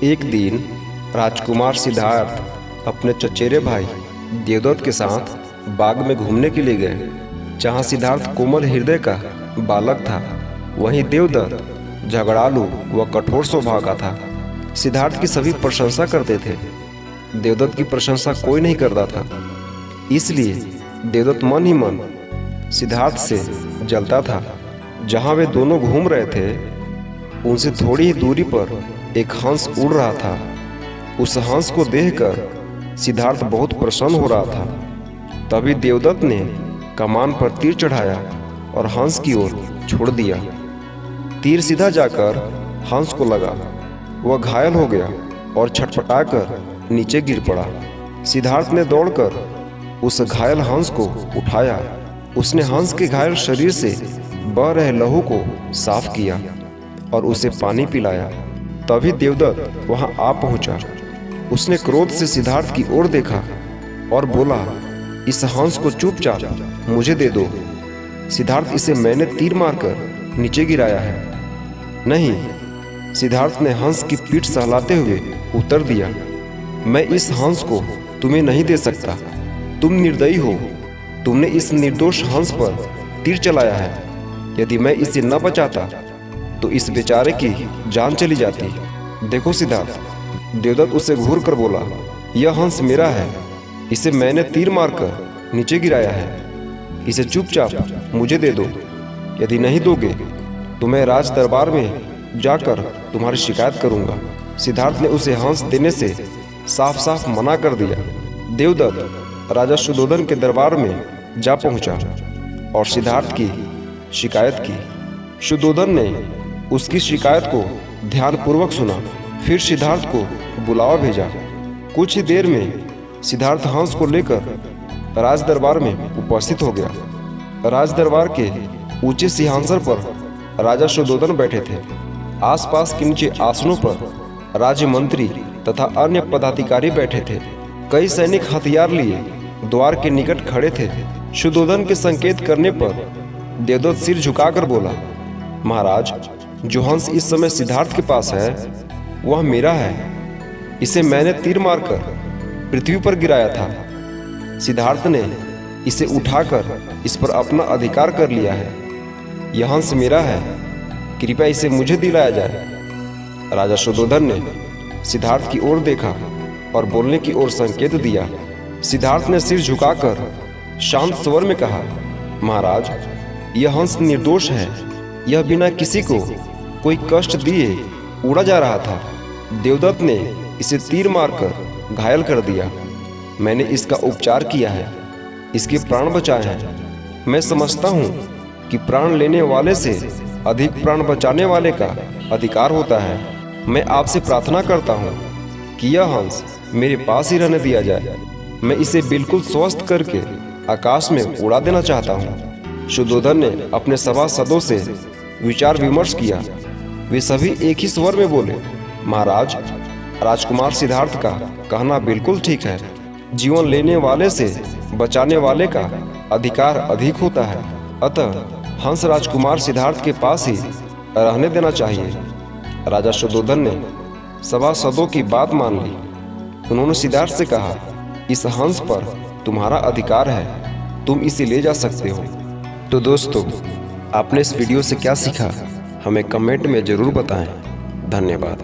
एक दिन राजकुमार सिद्धार्थ अपने चचेरे भाई देवदत्त के साथ बाग में घूमने के लिए गए। जहाँ सिद्धार्थ कोमल हृदय का बालक था, वहीं देवदत्त झगड़ालू व कठोर स्वभाव का था। सिद्धार्थ की सभी प्रशंसा करते थे, देवदत्त की प्रशंसा कोई नहीं करता था। इसलिए देवदत्त मन ही मन सिद्धार्थ से जलता था। जहाँ वे दोनों घूम रहे थे, उनसे थोड़ी ही दूरी पर एक हंस उड़ रहा था। उस हंस को देखकर सिद्धार्थ बहुत प्रसन्न हो रहा था। तभी देवदत्त ने कमान पर तीर चढ़ाया और हंस की ओर छोड़ दिया। तीर सीधा जाकर हंस को लगा। वह घायल हो गया और छटपटाकर नीचे गिर पड़ा। सिद्धार्थ ने दौड़कर उस घायल हंस को उठाया। उसने हंस के घायल शरीर से बह रहे लहू को साफ किया और उसे पानी पिलाया। तभी देवदत्त वहां आ पहुंचा। उसने क्रोध से सिद्धार्थ की ओर देखा और बोला, इस हंस को चुपचाप मुझे दे दो। सिद्धार्थ, इसे मैंने तीर मारकर नीचे गिराया है। नहीं, सिद्धार्थ ने हंस की पीठ सहलाते हुए उत्तर दिया, मैं इस हंस को तुम्हें नहीं दे सकता। तुम निर्दयी हो। तुमने इस निर्दोष हंस पर तीर चलाया है। यदि मैं इसे न बचाता तो इस बेचारे की जान चली जाती। देखो सिद्धार्थ, देवदत्त उसे घूर कर बोला, यह हंस मेरा है। इसे मैंने तीर मारकर नीचे गिराया है। इसे चुपचाप मुझे दे दो। यदि नहीं दोगे तो मैं राज दरबार में जाकर तुम्हारी शिकायत करूंगा। सिद्धार्थ ने उसे हंस देने से साफ साफ मना कर दिया। देवदत्त राजा शुद्धोधन के दरबार में जा पहुंचा और सिद्धार्थ की शिकायत की। शुद्धोधन ने उसकी शिकायत को ध्यानपूर्वक सुना। फिर सिद्धार्थ को बुलावा भेजा। कुछ ही देर में सिद्धार्थ हंस को लेकर राज दरबार में उपस्थित हो गया। राज दरबार के ऊंचे सिंहासन पर राजा शुद्धोधन बैठे थे। आसपास के नीचे आसनों पर राज्य मंत्री तथा अन्य पदाधिकारी बैठे थे। कई सैनिक हथियार लिए द्वार के निकट खड़े थे। शुद्धोधन के संकेत करने पर देवदत्त सिर झुकाकर बोला, महाराज, जो हंस इस समय सिद्धार्थ के पास है वह मेरा है। इसे मैंने तीर मारकर पृथ्वी पर गिराया था। सिद्धार्थ ने इसे उठाकर इस पर अपना अधिकार कर लिया है। यह हंस मेरा है, कृपया इसे मुझे दिलाया जाए। राजा शुद्धोधन ने सिद्धार्थ की ओर देखा और बोलने की ओर संकेत दिया। सिद्धार्थ ने सिर झुकाकर शांत स्वर में कहा, महाराज, यह हंस निर्दोष है। यह बिना किसी को कोई कष्ट दिए उड़ा जा रहा था। देवदत्त ने इसे तीर मारकर घायल कर दिया। मैंने इसका उपचार किया है, इसके प्राण बचाए हैं। मैं समझता हूँ कि प्राण लेने वाले से अधिक प्राण बचाने वाले का अधिकार होता है। मैं आपसे प्रार्थना करता हूँ कि यह हंस मेरे पास ही रहने दिया जाए। मैं इसे बिल्कुल स्वस्थ करके आकाश में उड़ा देना चाहता हूँ। शुद्धोधन ने अपने सभासदों से विचार विमर्श किया। वे सभी एक ही स्वर में बोले, महाराज, राजकुमार सिद्धार्थ का कहना बिल्कुल ठीक है। जीवन लेने वाले से बचाने वाले का अधिकार अधिक होता है। अतः हंस राजकुमार सिद्धार्थ के पास ही रहने देना चाहिए। राजा शुद्धोधन ने सभासदों की बात मान ली। उन्होंने सिद्धार्थ से कहा, इस हंस पर तुम्हारा अधिकार है, तुम इसे ले जा सकते हो। तो दोस्तों, आपने इस वीडियो से क्या सीखा हमें कमेंट में ज़रूर बताएं। धन्यवाद।